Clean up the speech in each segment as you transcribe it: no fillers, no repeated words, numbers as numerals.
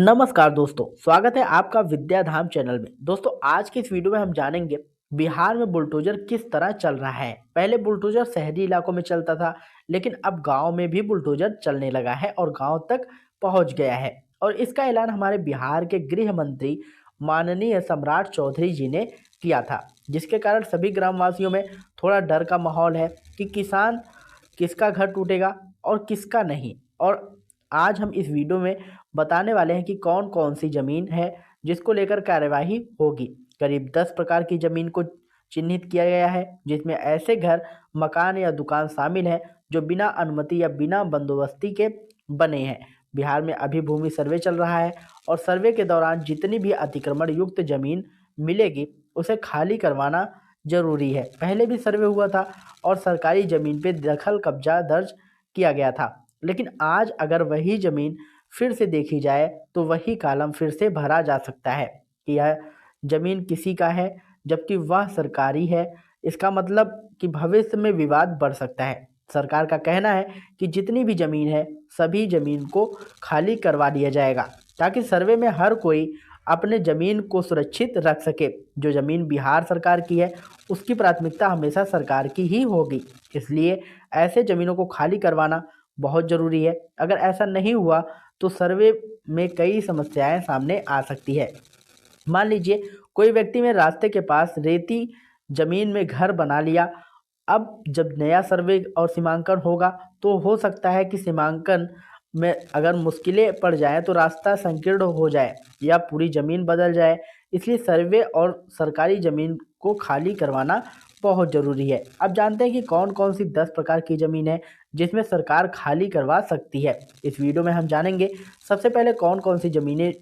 नमस्कार दोस्तों, स्वागत है आपका विद्याधाम चैनल में। दोस्तों, आज की इस वीडियो में हम जानेंगे बिहार में बुलडोजर किस तरह चल रहा है। पहले बुलडोजर शहरी इलाकों में चलता था, लेकिन अब गांव में भी बुलडोजर चलने लगा है और गांव तक पहुंच गया है। और इसका ऐलान हमारे बिहार के गृह मंत्री माननीय सम्राट चौधरी जी ने किया था, जिसके कारण सभी ग्रामवासियों में थोड़ा डर का माहौल है कि किसान किसका घर टूटेगा और किसका नहीं। और आज हम इस वीडियो में बताने वाले हैं कि कौन कौन सी जमीन है जिसको लेकर कार्यवाही होगी। करीब 10 प्रकार की जमीन को चिन्हित किया गया है, जिसमें ऐसे घर, मकान या दुकान शामिल है जो बिना अनुमति या बिना बंदोबस्ती के बने हैं। बिहार में अभी भूमि सर्वे चल रहा है और सर्वे के दौरान जितनी भी अतिक्रमण युक्त जमीन मिलेगी उसे खाली करवाना जरूरी है। पहले भी सर्वे हुआ था और सरकारी जमीन पे दखल कब्जा दर्ज किया गया था, लेकिन आज अगर वही जमीन फिर से देखी जाए तो वही कॉलम फिर से भरा जा सकता है कि यह जमीन किसी का है जबकि वह सरकारी है। इसका मतलब कि भविष्य में विवाद बढ़ सकता है। सरकार का कहना है कि जितनी भी जमीन है सभी जमीन को खाली करवा दिया जाएगा ताकि सर्वे में हर कोई अपने जमीन को सुरक्षित रख सके। जो जमीन बिहार सरकार की है उसकी प्राथमिकता हमेशा सरकार की ही होगी, इसलिए ऐसे जमीनों को खाली करवाना बहुत ज़रूरी है। अगर ऐसा नहीं हुआ तो सर्वे में कई समस्याएं सामने आ सकती है। मान लीजिए कोई व्यक्ति में रास्ते के पास रेती जमीन में घर बना लिया। अब जब नया सर्वे और सीमांकन होगा तो हो सकता है कि सीमांकन में अगर मुश्किलें पड़ जाएं तो रास्ता संकीर्ण हो जाए या पूरी ज़मीन बदल जाए। इसलिए सर्वे और सरकारी ज़मीन को खाली करवाना बहुत ज़रूरी है। अब जानते हैं कि कौन कौन सी 10 प्रकार की ज़मीन है जिसमें सरकार खाली करवा सकती है। इस वीडियो में हम जानेंगे सबसे पहले कौन कौन सी ज़मीनें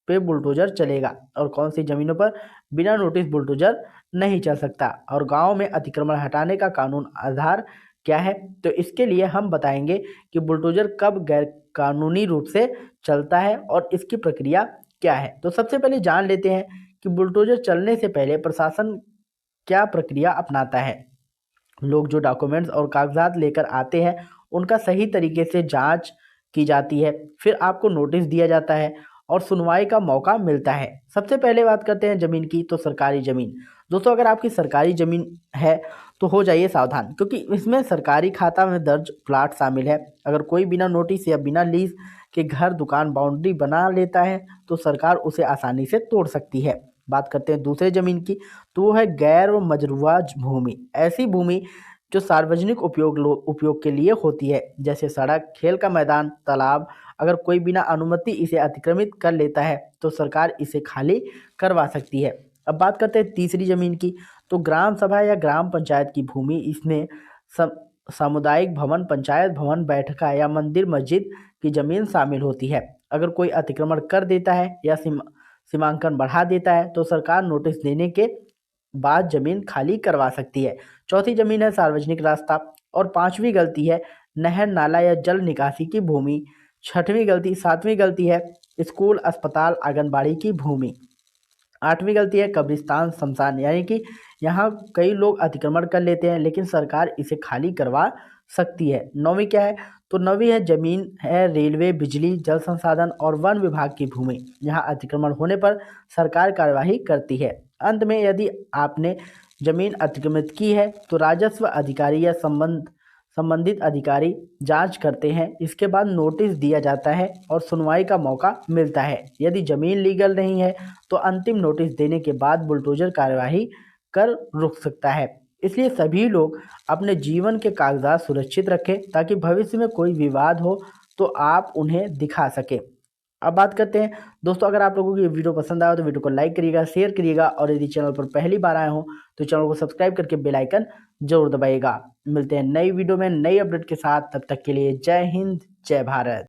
पे बुलडोजर चलेगा और कौन सी ज़मीनों पर बिना नोटिस बुलडोजर नहीं चल सकता, और गांव में अतिक्रमण हटाने का कानून आधार क्या है। तो इसके लिए हम बताएंगे कि बुलडोजर कब गैर कानूनी रूप से चलता है और इसकी प्रक्रिया क्या है। तो सबसे पहले जान लेते हैं कि बुलडोजर चलने से पहले प्रशासन क्या प्रक्रिया अपनाता है। लोग जो डॉक्यूमेंट्स और कागजात लेकर आते हैं उनका सही तरीके से जांच की जाती है, फिर आपको नोटिस दिया जाता है और सुनवाई का मौका मिलता है। सबसे पहले बात करते हैं ज़मीन की, तो सरकारी ज़मीन। दोस्तों, अगर आपकी सरकारी ज़मीन है तो हो जाइए सावधान, क्योंकि इसमें सरकारी खाता में दर्ज प्लाट शामिल है। अगर कोई बिना नोटिस या बिना लीज के घर, दुकान, बाउंड्री बना लेता है तो सरकार उसे आसानी से तोड़ सकती है। बात करते हैं दूसरे ज़मीन की, तो वो है गैर मजरूआ भूमि। ऐसी भूमि जो सार्वजनिक उपयोग के लिए होती है, जैसे सड़क, खेल का मैदान, तालाब। अगर कोई बिना अनुमति इसे अतिक्रमित कर लेता है तो सरकार इसे खाली करवा सकती है। अब बात करते हैं तीसरी ज़मीन की, तो ग्राम सभा या ग्राम पंचायत की भूमि। इसमें सामुदायिक भवन, पंचायत भवन, बैठका या मंदिर मस्जिद की ज़मीन शामिल होती है। अगर कोई अतिक्रमण कर देता है या सीमांकन बढ़ा देता है तो सरकार नोटिस देने के बाद जमीन खाली करवा सकती है। चौथी जमीन है सार्वजनिक रास्ता, और पांचवी गलती है नहर, नाला या जल निकासी की भूमि। सातवीं गलती है स्कूल, अस्पताल, आंगनबाड़ी की भूमि। आठवीं गलती है कब्रिस्तान, शमशान, यानी कि यहाँ कई लोग अतिक्रमण कर लेते हैं लेकिन सरकार इसे खाली करवा सकती है। नौवीं क्या है, तो नौवीं है जमीन है रेलवे, बिजली, जल संसाधन और वन विभाग की भूमि। यहाँ अतिक्रमण होने पर सरकार कार्यवाही करती है। अंत में, यदि आपने जमीन अतिक्रमित की है तो राजस्व अधिकारी या संबंधित अधिकारी जांच करते हैं। इसके बाद नोटिस दिया जाता है और सुनवाई का मौका मिलता है। यदि जमीन लीगल नहीं है तो अंतिम नोटिस देने के बाद बुलडोजर कार्यवाही कर रुक सकता है। इसलिए सभी लोग अपने जीवन के कागजात सुरक्षित रखें ताकि भविष्य में कोई विवाद हो तो आप उन्हें दिखा सकें। अब बात करते हैं दोस्तों, अगर आप लोगों को ये वीडियो पसंद आया तो वीडियो को लाइक करिएगा, शेयर करिएगा, और यदि चैनल पर पहली बार आए हो तो चैनल को सब्सक्राइब करके बेल आइकन जरूर दबाइएगा। मिलते हैं नई वीडियो में नई अपडेट के साथ, तब तक के लिए जय हिंद, जय भारत।